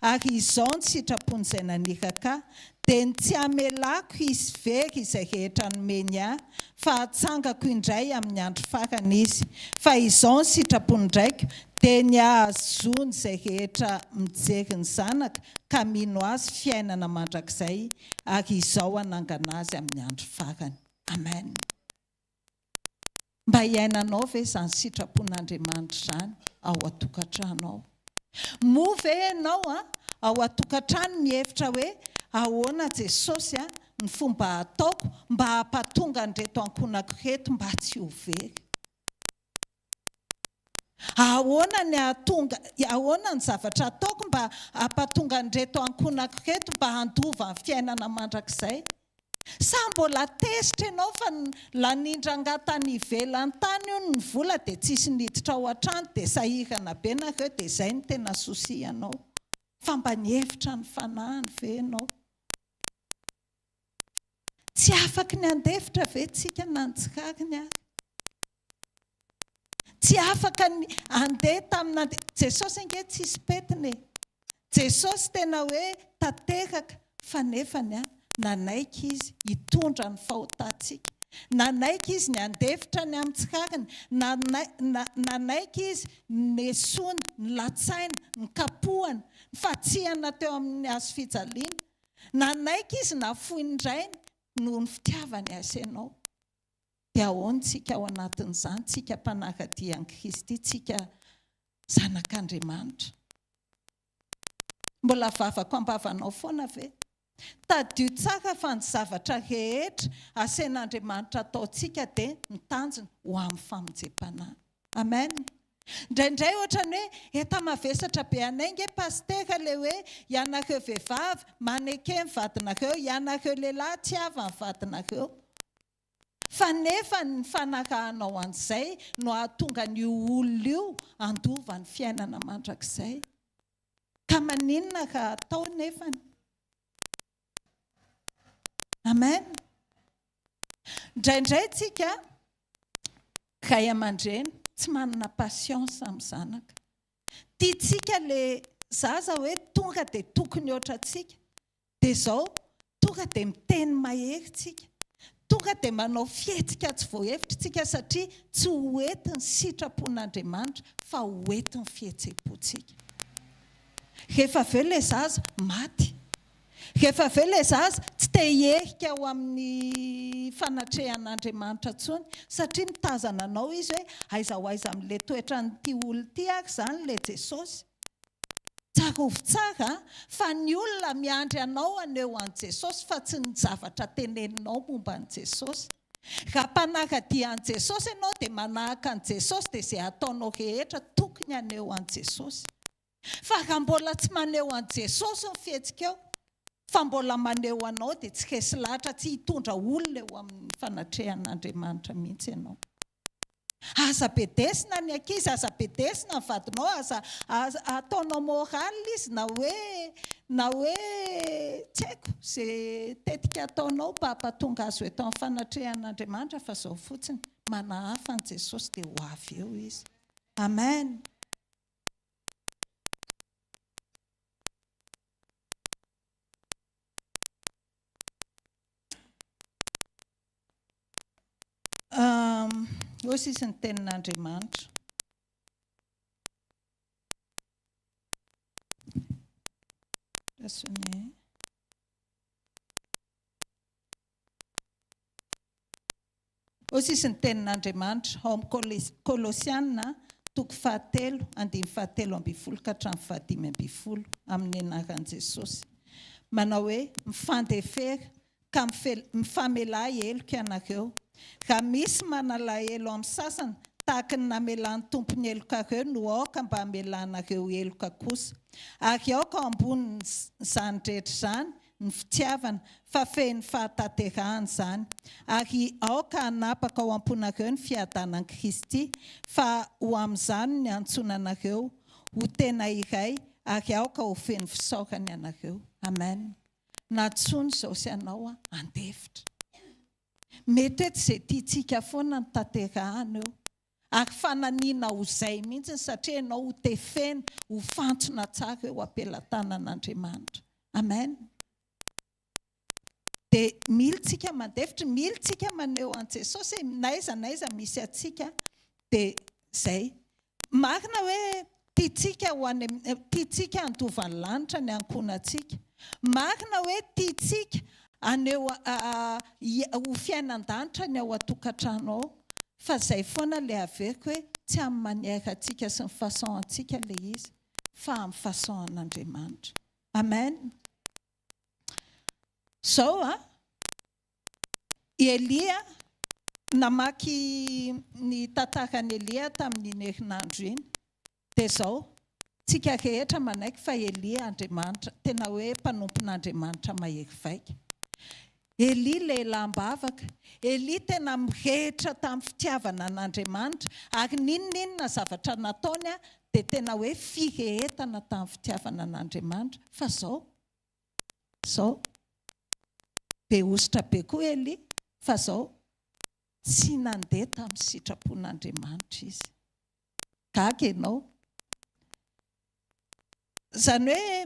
Ary izao ny sitrapony izay naniraka dia ny tsy amelako izy very izay rehetra nomeny fa hatsangako indray amin'ny andro farany izy. Fa izao ny sitrapony ndraiky dia ny ahazony izay rehetra mijery ny zanaka ka mino azy fiainana mandrakizay ary izao hanangana azy amin'ny andro farany. Amen. Mba hiainanao ve izany sitrapon'Andriamanitra izany ao an-tokantranao? Moa ve ianao ao an-tokantrano mihevitra hoe ahoana Jesosy ny fomba ataoko mba hampatonga an'ireto ankonako reto mba tsy ho very? Ahoana ny zavatra ataoko mba hampatonga an'ireto ankonako reto mba handova ny fiainana mandrakizay? Sa mbola tesitra ianao fa lanindra angatany ivelany tany io ny vola dia tsisy niditra ao an-trano dia sahirana be nareo dia izay ny tena sosi ianao? Fa mba nihevitra ny fanahiny ve ianao? Tsy afaka ny andefitra ve tsika na ny tsirariny ary? Tsy afaka ny andeha tamina Jesosy ange tsisy petiny. Jesosy tena hoe tanteraka fa nefany nanaiky izy hitondra ny fahotantsika. nanaiky izy ny andefitra ny amitsikakany, nanaiky izy ny esony, ny latsaina, ny kapohana, ny fatsihana teo amin'ny hazo fijaliana, nanaiky izy nafoy indrainy noho ny fitiavany asenao. Dia ahoana tsika ao anatin'izany, tsika mpanakadia an'i Kristy, tsika zanak'Andriamanitra. Mbola vavako ambavanao foana ve? Tadio tsaka fa ny zavatra rehetra asen'Andriamanitra ataontsika dia mitanjona ho amin'ny famonjam-panahy. Amen. Indraindray ohatrany hoe eta mavesatra be anay nge pastera le hoe ianareo vehivavy maneke ny vadinareo, ianareo lehilahy tsy ava ny vadinareo. Fa nefa ny fanarahanao an'izay no ahatonga ny olona io andova ny fiainana mandrakizay. Ka maninona ka atao nefany? Amen. Indraindray tsika ray aman-dreny tsy manana pasiansa amin'ny zanaka. Tiantsika le zaza hoe tonga dia tokony oatra tsika. Dia izao tonga dia miteny mahery tsika. Tonga dia manao fihetsika tsy voahevitra tsika satria tsy hoentiny sitrapon'Andriamanitra fa hoentiny fihetsem-pontsika. Rehefa aveo ilay zaza maty. Rehefa aveo ilay zaza tsy te hierika ao amin'ny fanatrehan'Andriamanitra intsony satria mitazana anao izy hoe aiza ho aiza amin'ilay toetra n'ity olona ity ary izany ilay Jesosy. Tsarovy tsara fa ny olona miandry anao aneo an' Jesosy fa tsy ny zavatra teneninao momba an' Jesosy. Raha mpanakadia an' Jesosy ianao dia manahaka an' Jesosy dia izay ataonao rehetra tokony aneo an' Jesosy. Fa raha mbola tsy maneo an' Jesosy ny fihetsika eo, fa mbola maneo anao dia tsy resy lahatra, tsy hitondra olona eo amin'ny fanatrehan'Andriamanitra mihitsy ianao. Aza bedesina ny ankizy, aza bedesina ny vadinao, aza ataonao moraly izy na hoe tsy haiko izay tetika ataonao mba hampatonga azy eto amin'ny fanatrehan'Andriamanitra, fa izao fotsiny manahafa an' Jesosy dia ho avy eo izy. Amen. Hoy izy ny tenin'Andriamanitra. Hoy izy ny tenin'Andriamanitra ao amin'ny Kolosiana 3:17-20 amin'ny anaran'i Jesosy. Manao hoe mifandefera ka mifamelahy heloka ianareo. Raha misy manalahelo amin'ny sasany tahaka ny namelan'ny tompony helokareo no aoka mba hamelanareo heloka kosa. Ary aoka ambonin'izany rehetra izany ny fitiavana fa fehiny fahataterahana izany. Ary aoka hanapaka ao am-ponareo ny fiadanan'i Kristy fa ho amin'izany ny antsonanareo ho tena iray ary aoka ho feno fisaorana ianareo. Amen. Natsony izao sy anao andefitra. Mety hoe tsy izay tiantsika foana ny tanterahana eo. Ary fananiana ho izay mihitsy satria ianao ho tefena, ho fantsona tsara eo ampelantanan'Andriamanitra. Amen. Dia mila tsika mandefitra, mila tsika maneho an' Jesosy naiza misy atsika dia izay. Marina hoe tiantsika handova ny lanitra ny ankonantsika. Marina hoe tiantsika aneo ho fiainan-danitra ny ao an-tokantrano ao. Fa izay foana ilay averiko hoe tsy amin'ny maniera antsika sy ny façon antsika ilay izy, fa amin'ny façon an'Andriamanitra. Amen. Zao Elia, namaky ny tantaran'i Elia tamin'ny herinandro iny. Dia izao, tsika rehetra manaiky fa Elia Andriamanitra, tena hoe mpanompon'Andriamanitra mahery vaika. Elia lehilahy mbavaka, Elia tena mirehitra tamin'ny fitiavana an'Andriamanitra, ary ninona zavatra nataony dia tena hoe firehetana tamin'ny fitiavana an'Andriamanitra. Fa izao be ositra be koa Elia, fa izao tsy nandeha tamin'ny sitrapon'Andriamanitra izy. Gaga ianao. Izany hoe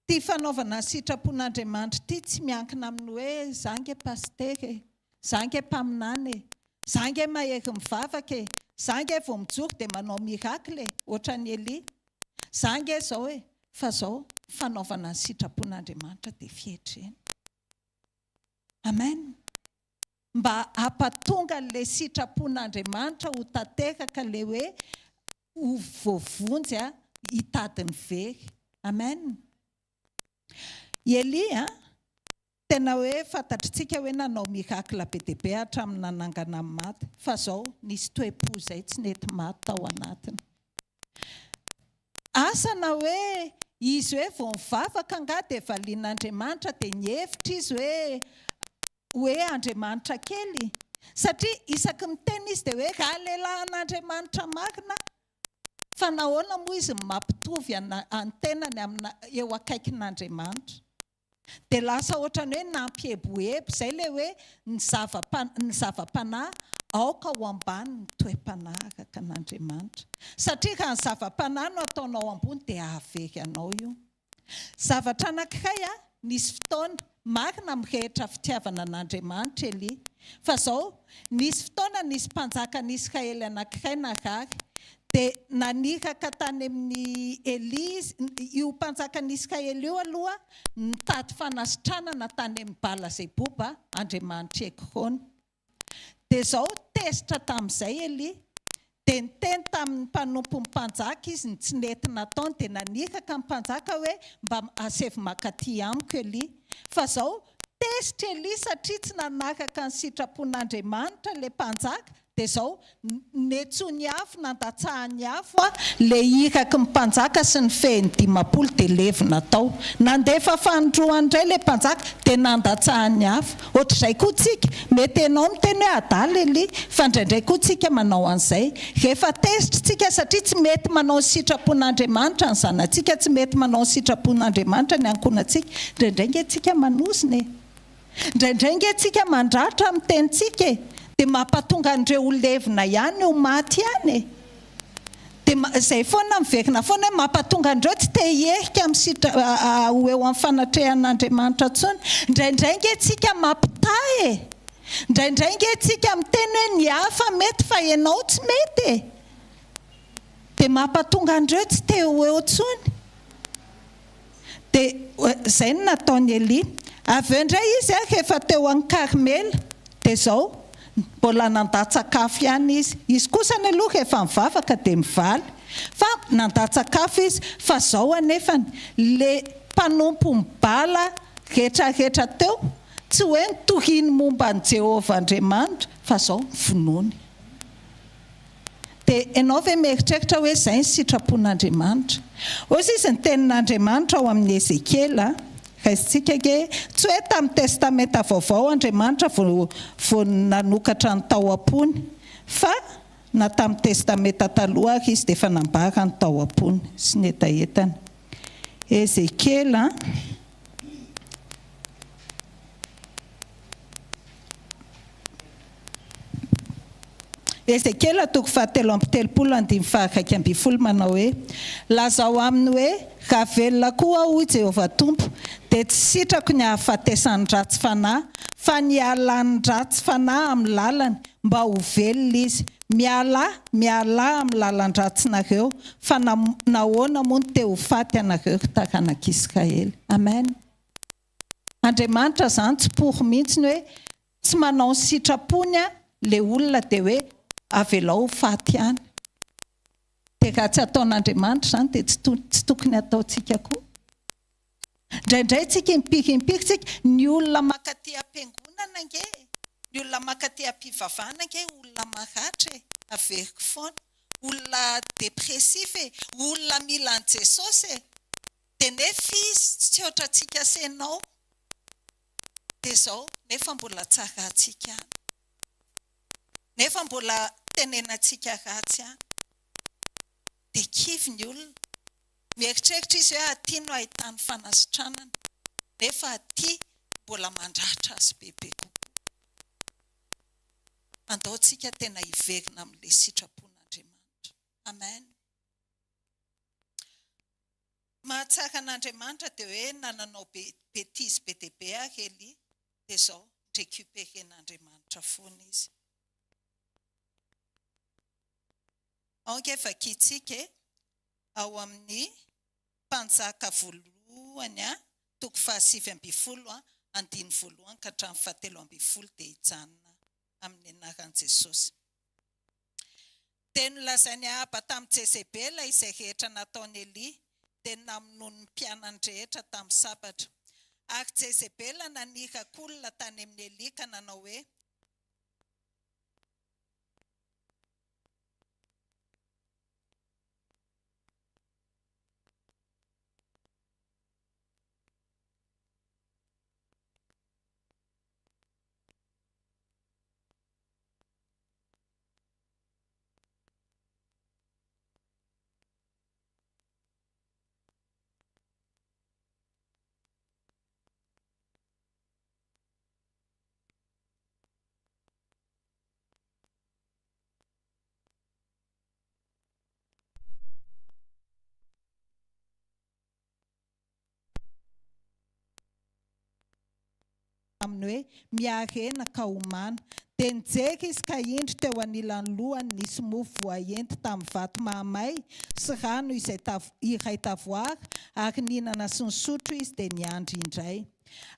tia fanaovana sitrapon'Andriamanitra ity tsy miankina amin'ny hoe zange pastery, Za nge mpaminany e. Za nge mahery mivavaka e. Za nge vao mijoro dia manao miracle ohatra ny Elia. Za nge zao e. Fa zao fanaovana ny sitrapon'Andriamanitra dia fietrena. Amen. Mba hampatonga le sitrapon'Andriamanitra ho tanteraka le hoe ho voavonjy hitadiny very. Amen. Elia tena hoe fantatritsika hoe nanao miracle be dia be hatramin'ny nanangana amin'ny maty. Fa zao nisy toe-po izay tsy nety maty tao anatiny. Asana hoe izy hoe vao mivavaka nga dia valian'Andriamanitra dia nyhevitra izy hoe Andriamanitra kely. Satria isaky miteny izy dia hoe raha lehilahin'Andriamanitra marina. Fa nahoana moa izy mampitovy antenany eo akaikin'Andriamanitra. Dia lasa ohatrany hoe nampieboebo izay le hoe ny zava-panahy aoka ho ambany ny toe-panaraka an'Andriamanitra. Satria raha ny zava-panahy no ataonao ambony dia hahavery anao io. Zavatra anankiray nisy fotoana marina mirehitra fitiavana an'Andriamanitra Elia. Fa zao nisy fotoana nisy mpanjaka n'Israely anankiray narary. Dia naniraka tany amin'ny Elia, io mpanjaka n'Israely io aloha nitady fanasitranana tany amin'ny Bala-Zeboba, Andriamanitra Ekrona. Dia zao tesitra tamin'izay Elia. Dia niteny tamin'ny mpanompo mpanjaka izy tsy nety nataony dia naniraka ny mpanjaka hoe mba asevy makaty amiko Elia. Fa zao tesitra Elia satria tsy nanaraka ny sitrapon'Andriamanitra le mpanjaka. Dia zao netsony afo nandatsahany afo le iraka ny mpanjaka sy ny fehiny 50 dia levina tao. Nandefa fandroany indray le mpanjaka dia nandatsahany afo. Ohatr'izay koa tsika mety ianao miteny hoe adala Elia, fa indraindray koa tsika manao an'izay. Rehefa tesitra tsika satria tsy mety manao sitrapon'Andriamanitra ny zanatsika, tsy mety manao sitrapon'Andriamanitra ny ankonatsika. Indraindray nge tsika manosina e. Indraindray nge tsika mandratra amin'ny tenitsika e. Dia mampatonga andreo ho levina ihany ho maty ihany e. Dia izay foana miverina foana hoe mampatonga andreo tsy te hierika ho eo amin'ny fanatrehan'Andriamanitra intsony. Indraindray nge tsika mampitahy e. Indraindray nge tsika miteny hoe ny hafa mety fa ianao tsy mety e. Dia mampatonga andreo tsy te ho eo intsony. Dia izay no nataony Elia. Avy eo indray izy rehefa teo amin'ny Karmela dia zao mbola nandatsakafo ihany izy. Izy kosa ny aloha rehefa mivavaka dia mivaly. Fa nandatsakafo izy. Fa zao anefany le mpanompo mibala rehetrarehetra teo tsy hoe nitoriny momba ny Jehovah Andriamanitra fa zao vonony. Dia ianao ve mieritreritra hoe izay ny sitrapon'Andriamanitra? Ozy izy ny tenin'Andriamanitra ao amin'ny Ezekiela. Raisitsika ge tsy hoe tamin'ny testamenta vaovao Andriamanitra vao nanokatra ny tao am-pony, fa na tamin'ny testamenta taloha ary izy dia efa nambara ny tao am-pony sy ny etaetana. Ezekiela Ezekiela toko 7:7-8 manao hoe lazao aminy hoe raha velona koa hoy Jehovah Tompo dia tsy sitrako ny hahafatesany ratsy fanahy fa ny hahalany ratsy fanahy amin'ny lalany mba ho velona izy. Miala amin'ny lalan-dratsinareo fa nahoana moa ny te ho faty anareo taranak'Israely. Amen. Andriamanitra zany tsy pory mihitsy hoe tsy manao sitrapony le olona dia hoe avelao faty ihany. Dia raha tsy ataon'Andriamanitra zany dia tsy tokony ataontsika koa. Indraindray tsika impiry tsika ny olona makaty am-piangonana nge, ny olona makaty am-pivavahana nge olona maratra e, averiko foana, olona depressif e, olona mila an Jesosy e. Dia nefa izy tsy ohatra tsika senao. Dia zao nefa mbola tsara tsika any. Nefa mbola tenenantsika ratsy ihany. Dia kivy ny olona. Mieritreritra izy hoe aty no ahitany fanasitranana. Nefa aty mbola mandratra azy bebe kokoa. Andaontsika tena hiverina amin'ilay sitrapon'Andriamanitra. Amen. Mahatsara an'Andriamanitra dia hoe nananao betizy be dia be ary Elia. Dia zao récupérer n'Andriamanitra. Andriamanitra foana izy. Vakiantsika ao amin'ny Mpanjaka voalohany 7:1 ka hatramin'ny 7:10 dia hijanona amin'ny anaran'i Jesosy. Teny nolazainy Ahaba tamin'i Jezebela izay rehetra nataon'i Elia dia namonoany ny mpianany rehetra tamin'ny sabatra. Ary Jezebela naniraka-olona tany amin'ny Elia ka nanao hoe aminy hoe miarena ka homana. Dia nijery izy ka indro teo anilan'ny lohany nisy mofo voaendy tamin'ny vato mahamay sy rano iray tavoary, ary nihinana sy nisotro izy dia niandry indray.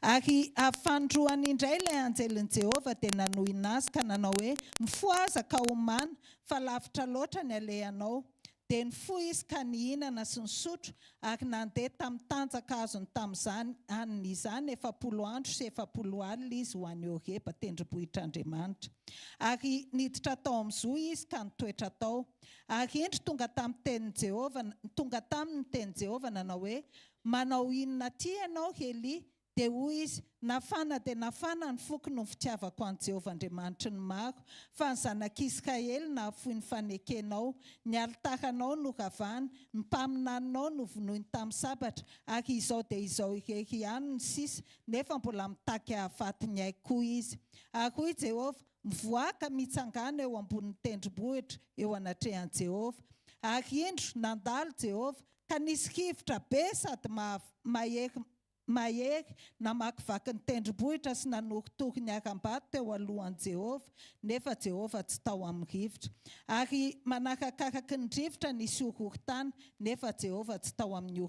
Ary afandroany indray ilay anjelin'i Jehovah dia nanohina azy ka nanao hoe mifoaza ka homana fa lavitra loatra ny alehanao. Dia nifoy izy ka nihinana sy nisotro ary nandeha tamin'ny tanjakazony tamin'izany hanina izany 40 andro sy 40 alina izy ho any Horeba tendrombohitr'Andriamanitra. Ary niditra tao amin'ny zo izy ka nitoetra tao. Ary indro tonga tamin'ny teny Jehovah nanao hoe manao inona ty ianao Elia? Dia hoy izy nafana dia nafana ny foko no fitiavako an Jehovah Andriamanitry ny maro, fa ny zanak'Israely nahafoy ny fanekenao, ny alitaranao no ravana, ny mpaminaninao no vonoiny tamin'ny sabatra, ary izao dia izao irery ihany ny sisa, nefa mbola mitaky hahafatiny ahy koa izy. Ary hoy Jehovah, mivoaka mitsangana eo ambonin'ny tendrombohitra eo anatrehan'i Jehovah. Ary indro nandalo Jehovah ka nisy rivotra be sady mahery namakivaky ny tendrombohitra sy nanorotory ny haram-bato teo alohan'i Jehovah, nefa Jehovah tsy tao amin'ny rivotra. Ary manarakarakaraky ny rivotra nisy horohorontany, nefa Jehovah tsy tao amin'ny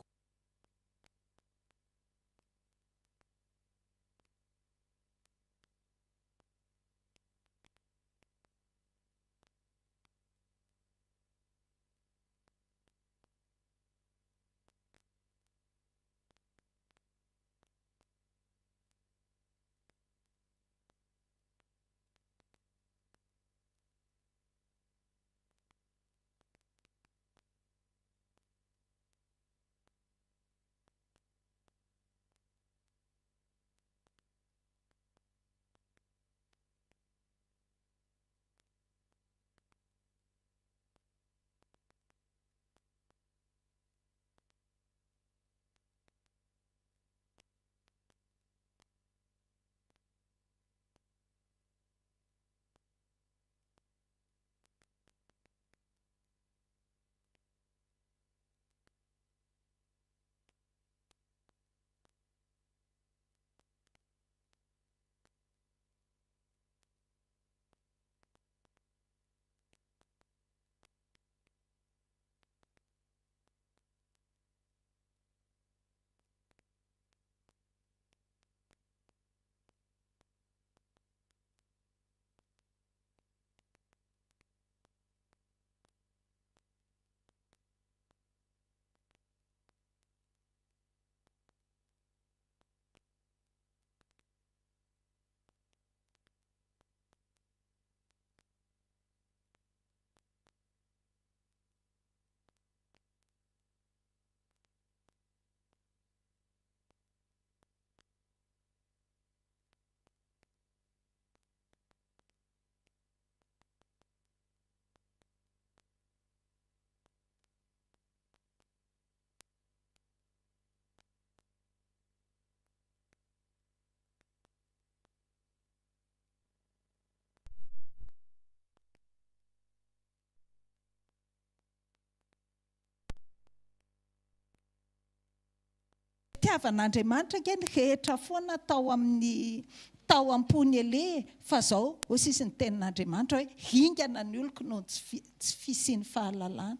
fitiavan'Andriamanitra nge ny rehetra foana tao amin'ny tao am-pony ele fa zao ho sisy ny tenin'Andriamanitra hoe hingana ny oloko no tsy fisiany fahalalana.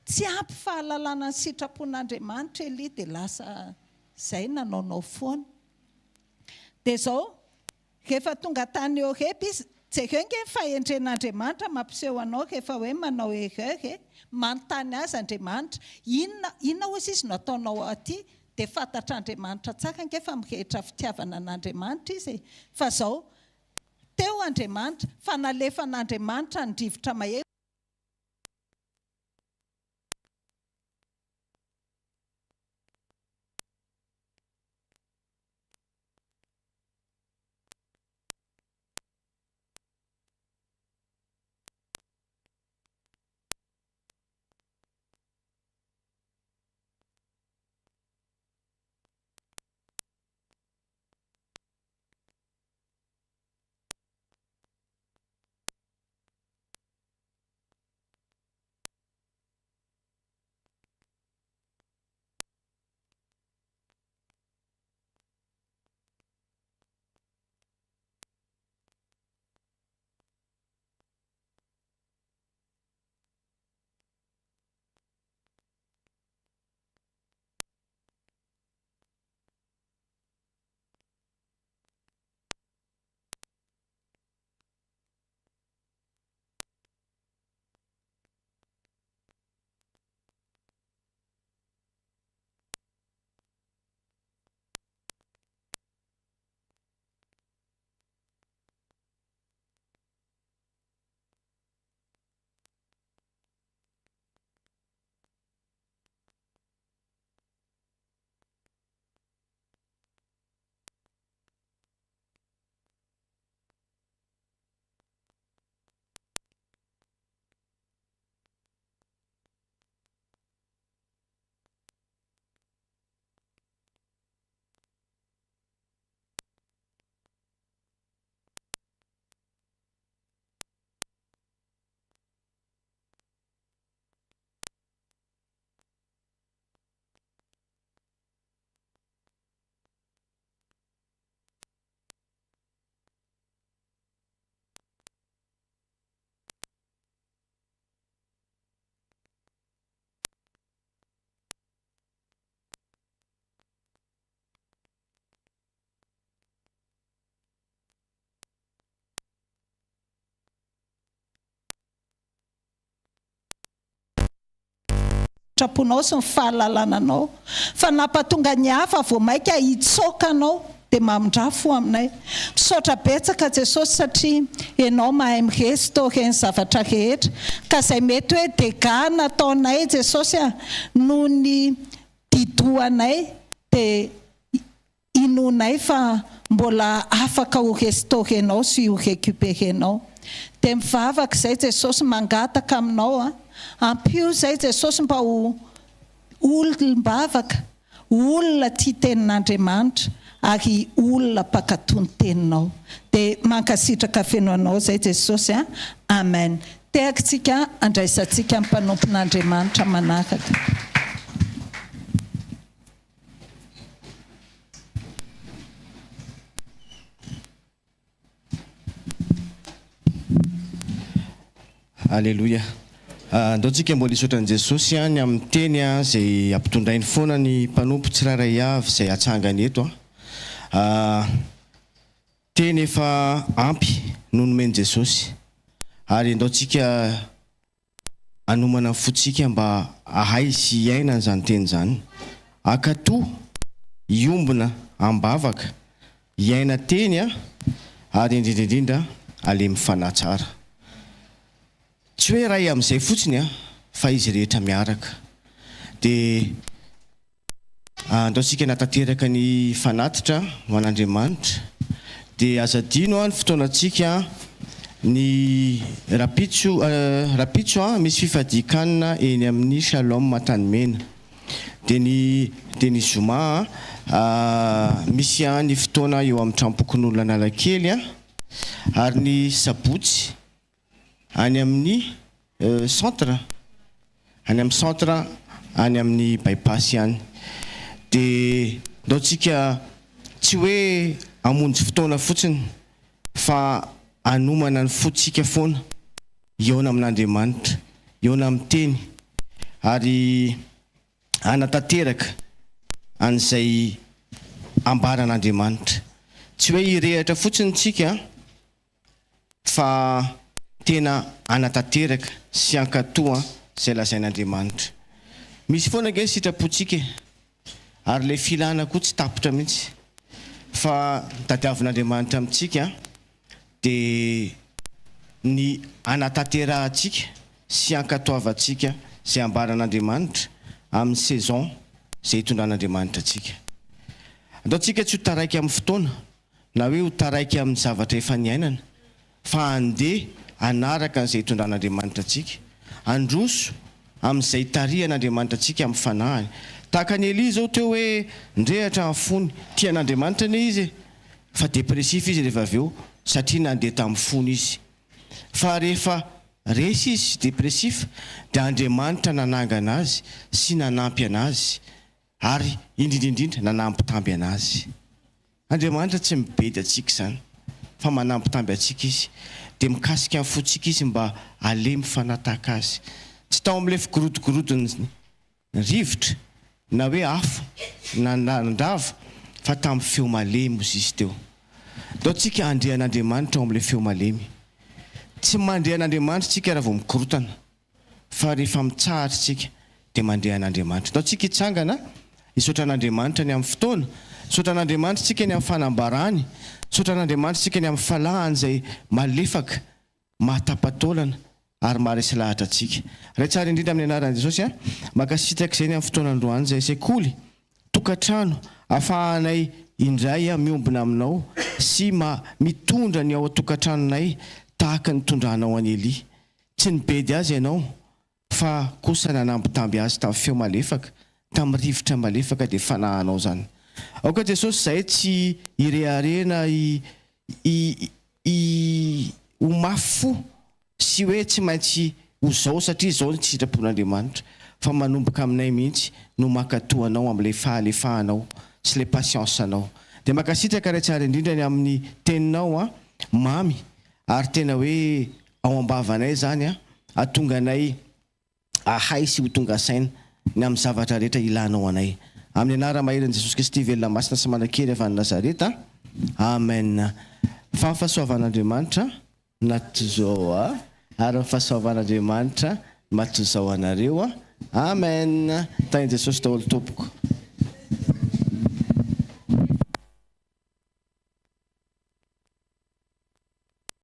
Tsy ampy fahalalana ny sitrapon'Andriamanitra eli dia lasa izay nanaonao foana. Dia zao rehefa tonga tany Horeby izy jereo nge fahendren'Andriamanitra mampiseho anao rehefa hoe manao erreur manontany azy Andriamanitra inona hozy izy nataonao aty dia fantatr'Andriamanitra tsaka nge fa mirehitra fitiavana an'Andriamanitra izy fa zao teo Andriamanitra fa nalefan'Andriamanitra ny rivotra mahery traponao sy ny fahalalananao fa nampatonga ny hafa vao maika hitsokanao dia mamindrafo aminay. Misaotra betsaka Jesosy satria ianao mahay miresy tao ireny zavatra rehetra ka izay mety hoe dega nataonay Jesosy noho ny didoanay dia inonay fa mbola afaka ho restaurenao sy ho récupérenao. Dia mivavaka izay Jesosy mangataka aminao ampio izay Jesosy mba ho olom-bavaka, olona tia tenin'Andriamanitra ary olona mpakatony teninao. Dia mankasitraka fenoanao izay Jesosy amen. Tehakantsika andraisantsika ny mpanompon'Andriamanitra manaraka. Alléluia. Ndaontsika mbola hisaotran'i Jesosy ny amin'ny teny izay ampitondrainy foana ny mpanompo tsirairay avy izay hatsangany eto. Teny efa ampy no nomeny Jesosy ary ndaontsika anomana fotsika mba ahay sy hiaina izany teny izany. Akatoa iombona ambavaka hiaina teny ary indrindraindrindra alemy fanahy tsara. Tsy hoe ray amin'izay fotsiny fa izy rehetra miaraka. Dia ndaontsika natateraka ny fanatitra ho an'Andriamanitra dia azadino ny fotoanantsika ny rapitso misy fifadikanana eny amin'ny Shalom Matanimena. Dia ny zoma misy ny fotoana eo amin'ny trampokon'olona Analakely ary ny sabotsy any amin'ny centre, any amin'ny centre, any amin'ny bypass ihany. Dia ndaontsika tsy hoe amonjy fotoana fotsiny fa anomana ny fotsika foana eona amin'Andriamanitra, eona amin'ny teny ary anatanteraka an'izay ambaran'Andriamanitra. Tsy hoe hirehatra fotsiny tsika fa tena anatanteraka sy ankatoa izay lazain'Andriamanitra. Misy foana ange sitrapontsika ary le filana koa tsy tapitra mihitsy fa tadiavin'Andriamanitra amintsika dia ny anatanterantsika sy ankatoavantsika izay ambaran'Andriamanitra amin'ny saison izay hitondran'Andriamanitra atsika. Ataontsika tsy ho taraiky amin'ny fotoana na hoe ho taraiky amin'ny zavatra efa niainana fa andeha anaraka an'izay hitondran'Andriamanitra atsika, androso amin'izay tarihan'Andriamanitra atsika amin'ny fanahany. Tahaka ny Elia zao teo hoe ndrehatra amin'ny fony tian'Andriamanitra ne izy fa depressif izy rehefa avy eo satria nandeha tamin'ny fony izy. Fa rehefa resy izy sy depressif dia Andriamanitra nananga anazy sy nanampy anazy ary indrindraindrindra nanampitamby anazy. Andriamanitra tsy mibedy atsika izany fa manampitamby atsika izy dia mikasika amin'ny fotsika izy mba alemy fanataka azy. Tsy tao amin'ilay figorodogrodony rivotra na hoe afo na nandrava fa tamin'ny feo malemy ozy izy teo. Ataontsika andrehan'Andriamanitra ao amin'ilay feo malemy. Tsy mandrehan'Andriamanitra tsika raha vao mikorotana fa rehefa mitsahatra tsika dia mandrehan'Andriamanitra. Ataontsika hitsangana hisaotra an'Andriamanitra ny amin'ny fotoana, hisaotra an'Andriamanitra tsika ny amin'ny fanambarany, hisaotra an'Andriamanitra tsika ny amin'ny falahany izay malefaka, mahatapataolana ary maharesy lahatra atsika. Ray tsara indrindra amin'ny anaran'i Jesosy makasitraka izay ny amin'ny fotoana androany izay sekoly tokantrano ahafahanay indray miombona aminao sy mitondra ny ao a-tokantranonay tahaka ny tondranao an'i Elia. Tsy nibedy azy ianao fa kosa nanambitamby azy tamin'ny feo malefaka, tamin'ny rivotra malefaka dia fanahanao zany. Aoka Jesosy izay tsy hireharena ho mafy fo sy hoe tsy maintsy ho zao satria izao ny sitrapon'Andriamanitra fa manomboka aminay mihitsy no mankatoanao amin'ilay fahalefahanao sy ilay pasiansanao. Dia makasitraka ray tsara indrindra ny amin'ny teninao mamy ary tena hoe ao ambavanay zany ahatonga anay ahay sy ho tonga saina ny amin'ny zavatra rehetra ilanao anay. Amin'ny anarana maheran'i Jesosy Kristy velona masina sy manan-kery avy any Nazareta. Amen. Fa ny fahasoavan'Andriamanitra natozao ary ny fahasoavan'Andriamanitra matozao anareo. Amen. Tain'i Jesosy daholo tompoko.